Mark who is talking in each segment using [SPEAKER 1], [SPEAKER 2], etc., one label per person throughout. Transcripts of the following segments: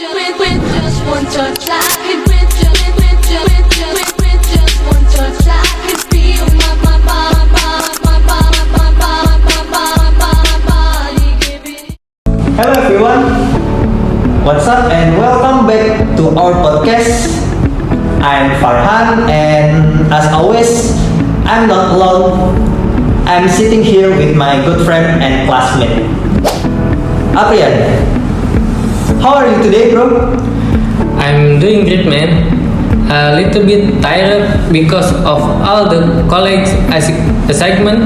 [SPEAKER 1] With just one touch, I could with just one touch, I could feel my body giving.
[SPEAKER 2] Hello everyone, what's up and welcome back to our podcast. I'm Farhan and as always, I'm not alone. I'm sitting here with my good friend and classmate, Aprian. How are you today, bro?
[SPEAKER 3] I'm doing great, man. A little bit tired because of all the college assignment,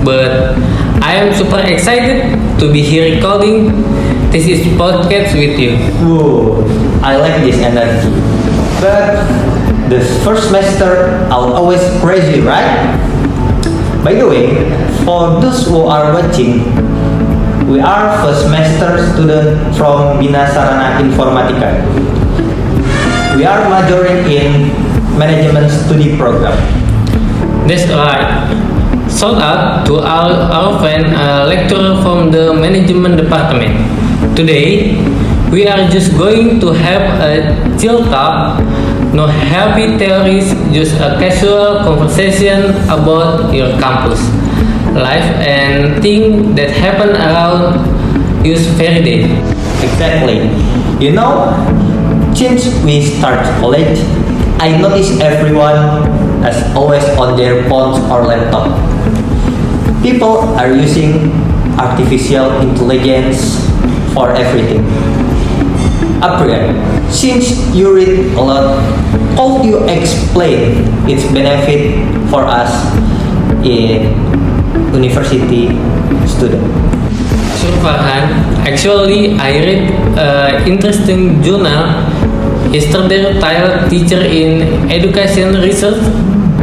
[SPEAKER 3] but I am super excited to be here recording this is podcast with you.
[SPEAKER 2] Whoa, I like this energy. But the first semester are always crazy, right? By the way, for those who are watching, we are first semester student from Bina Sarana Informatika. We are majoring in management study program.
[SPEAKER 3] That's right. Shout out to our friend, lecturer from the management department. Today, we are just going to have a chill talk. No heavy theories, just a casual conversation about your campus life and things that happen around you every day.
[SPEAKER 2] Exactly. You know, since we start college, I notice everyone is always on their phones or laptop. People are using artificial intelligence for everything. Aprian, since you read a lot, how do you explain its benefit for us in university student?
[SPEAKER 3] So Farhan, actually I read an interesting journal yesterday titled Teacher in Education Research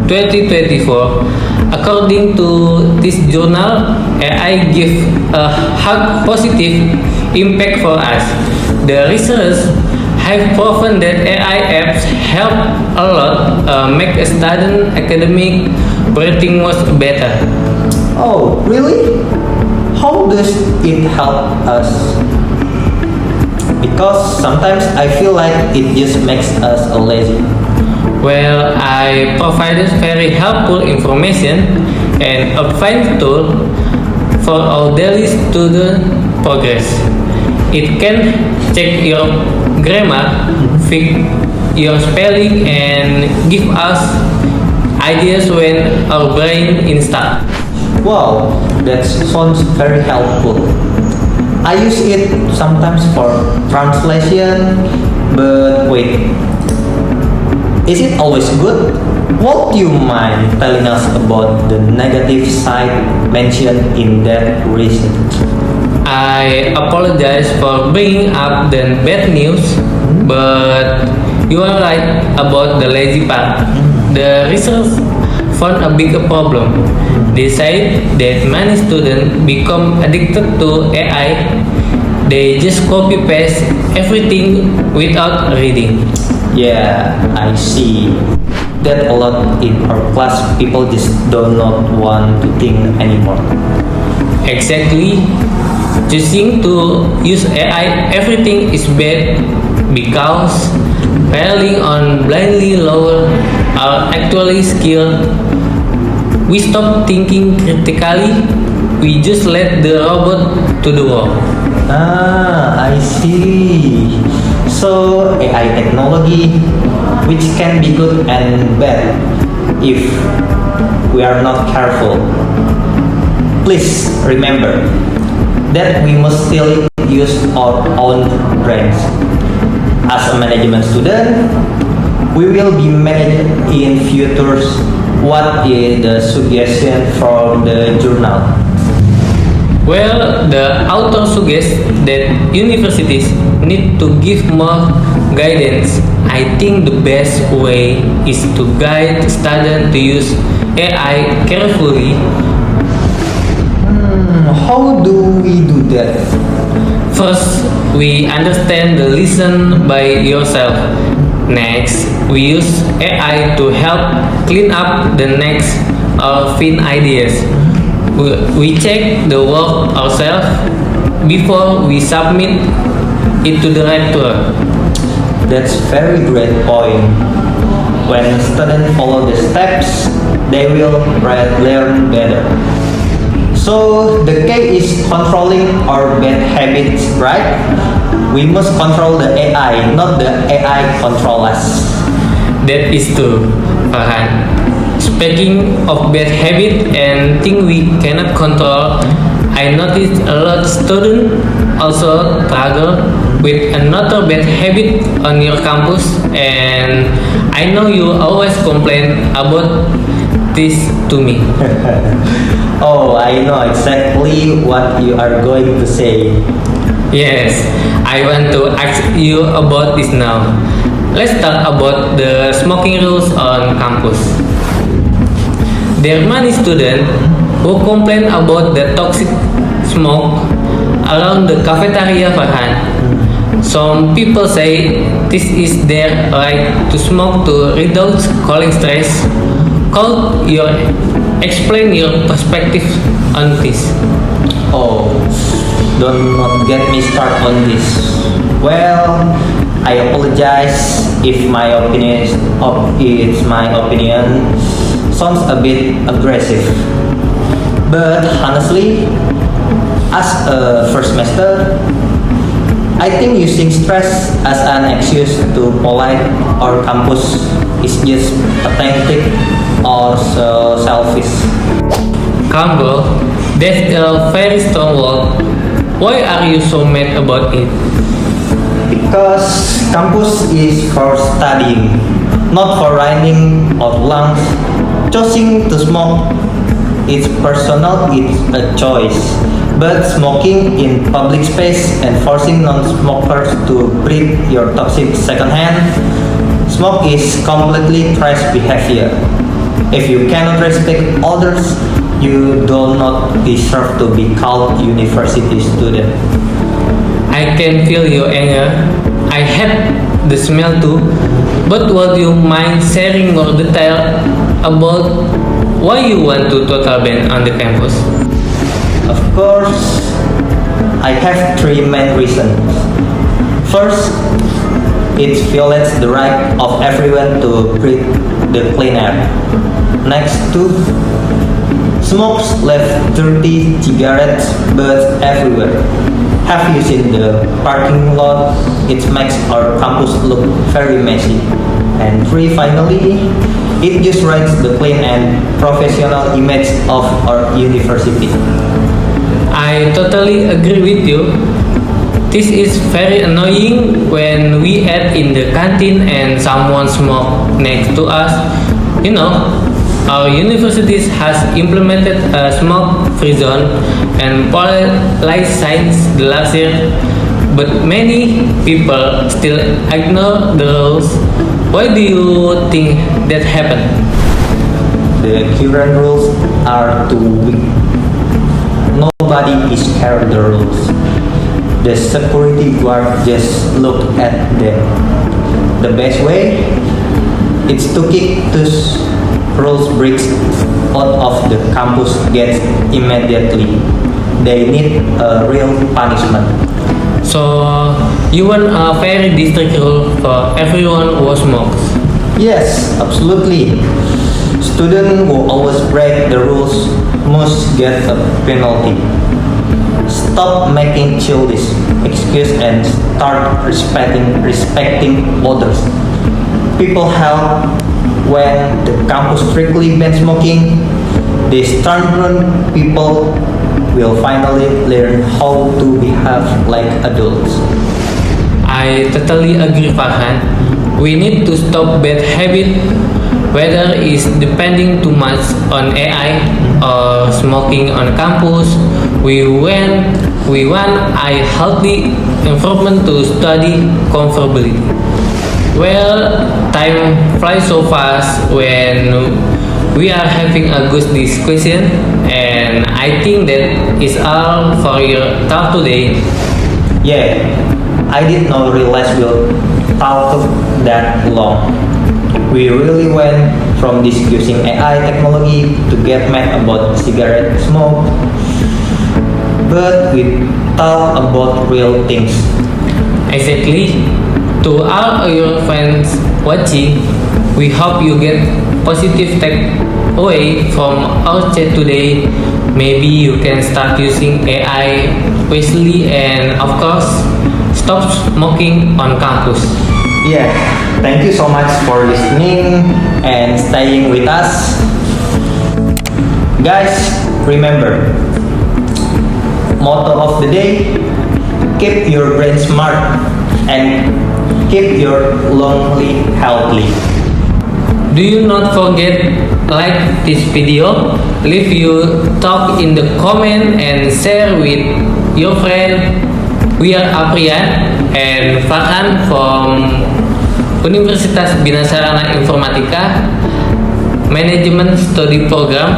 [SPEAKER 3] 2024. According to this journal, AI give a hug positive impact for us. The research have proven that AI apps help a lot make a student academic rating was better.
[SPEAKER 2] Oh, really? How does it help us? Because sometimes I feel like it just makes us lazy.
[SPEAKER 3] Well, I provided very helpful information and a fine tool for our daily student progress. It can check your grammar, fix your spelling, and give us ideas when our brain is stuck.
[SPEAKER 2] Wow, that sounds very helpful. I use it sometimes for translation, but wait, is it always good? Would you mind telling us about the negative side mentioned in that research?
[SPEAKER 3] I apologize for bringing up the bad news, but you are right about the lazy part. The research found a bigger problem. They said that many students become addicted to AI. They just copy paste everything without reading.
[SPEAKER 2] Yeah, I see that a lot in our class. People just do not want to think anymore.
[SPEAKER 3] Exactly. Choosing to use AI everything is bad because relying on blindly lower our actually skill. We stop thinking critically. We just let the robot to the work.
[SPEAKER 2] Ah, I see. So AI technology, which can be good and bad if we are not careful. Please remember that we must still use our own brains. As a management student, we will be managed in futures. What is the suggestion from the journal?
[SPEAKER 3] Well, the author suggests that universities need to give more guidance. I think the best way is to guide students to use AI carefully.
[SPEAKER 2] How do we do that?
[SPEAKER 3] First, we understand the lesson by yourself. Next, we use AI to help clean up the next or find ideas. We check the work ourselves before we submit it to the rector.
[SPEAKER 2] That's very great point. When students follow the steps, they will learn better. So the key is controlling our bad habits, right? We must control the AI, not the AI control us.
[SPEAKER 3] That is true, Farhan. Speaking of bad habit and thing we cannot control, I noticed a lot students also struggle with another bad habit on your campus, and I know you always complain about this to me.
[SPEAKER 2] Oh, I know exactly what you are going to say.
[SPEAKER 3] Yes, I want to ask you about this now. Let's talk about the smoking rules on campus. There are many students who complain about the toxic smoke around the cafeteria, Farhan. Some people say this is their right to smoke to reduce cooling stress. Explain your perspective on this.
[SPEAKER 2] Oh, don't not get me started on this. Well, I apologize if my opinion it's my opinion sounds a bit aggressive. But honestly, as a first semester, I think using stress as an excuse to polite our campus is just pathetic or so selfish.
[SPEAKER 3] Combo, that's a very strong word. Why are you so mad about it?
[SPEAKER 2] Because campus is for studying, not for riding or lungs. Choosing to smoke is personal, it's a choice. But smoking in public space and forcing non-smokers to breathe your toxic secondhand smoke is completely trash behavior. If you cannot respect others, you do not deserve to be called university student.
[SPEAKER 3] I can feel your anger. I hate the smell too. But would you mind sharing more detail about why you want to total ban on the campus?
[SPEAKER 2] Of course, I have three main reasons. First, it violates the right of everyone to breathe the clean air. Next, two, smokes left dirty cigarettes butts everywhere. Have you seen the parking lot? It makes our campus look very messy. And three, finally, it just writes the clean and professional image of our university.
[SPEAKER 3] I totally agree with you. This is very annoying when we eat in the canteen and someone smoke next to us. You know, our university has implemented a smoke-free zone and police signs last year, but many people still ignore the rules. Why do you think that happened?
[SPEAKER 2] The current rules are too weak. Nobody is scared of the rules. The security guard just look at them. The best way is to kick those rules breaks out of the campus gets immediately. They need a real punishment.
[SPEAKER 3] So, you want a very strict rule for everyone who smokes?
[SPEAKER 2] Yes, absolutely. Students who always break the rules must get a penalty. Stop making childish excuses and start respecting others. People help when the campus strictly bans smoking. The stubborn people will finally learn how to behave like adults.
[SPEAKER 3] I totally agree, Farhan. We need to stop bad habit, whether it's depending too much on AI or smoking on campus. We want a healthy environment to study comfortably. Well, time flies so fast when we are having a good discussion, and I think that is all for your talk today.
[SPEAKER 2] Yeah, I did not realize we'll talk that long. We really went from discussing AI technology to get mad about cigarette smoke, but we talk about real things.
[SPEAKER 3] Exactly. To all your friends watching, we hope you get positive takeaway from our chat today. Maybe you can start using AI wisely and of course stop smoking on campus.
[SPEAKER 2] Yeah, thank you so much for listening and staying with us. Guys, remember, motto of the day, keep your brain smart and keep your lonely healthy.
[SPEAKER 3] Do you not forget like this video, leave your thought in the comment and share with your friend. We are Aprian and Farhan from Universitas Bina Sarana Informatika Management Study Program.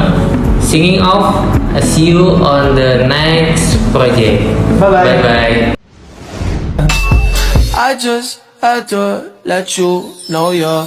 [SPEAKER 3] Signing off. See you on the next project.
[SPEAKER 2] Bye-bye.
[SPEAKER 3] Bye bye.
[SPEAKER 4] I just had to let you know you're